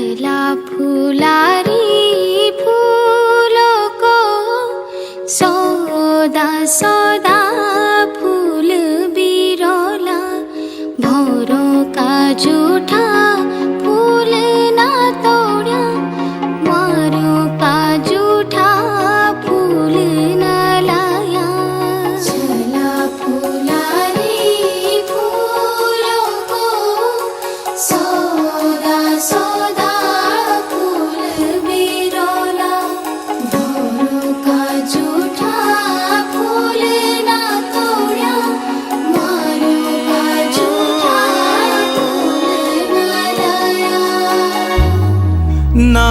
छला फुलारी फूलों को सौदा सौदा फूल बिरोला भौरों का जूठा फूल ना तोड़ा मारों का जूठा फूल ना लाया। छला फुलारी फूलों को सौदा सौदा फूल बिरोला भौरों का जूठा फूल ना तोड़ा मारों का जूठा फूल ना लाया। ना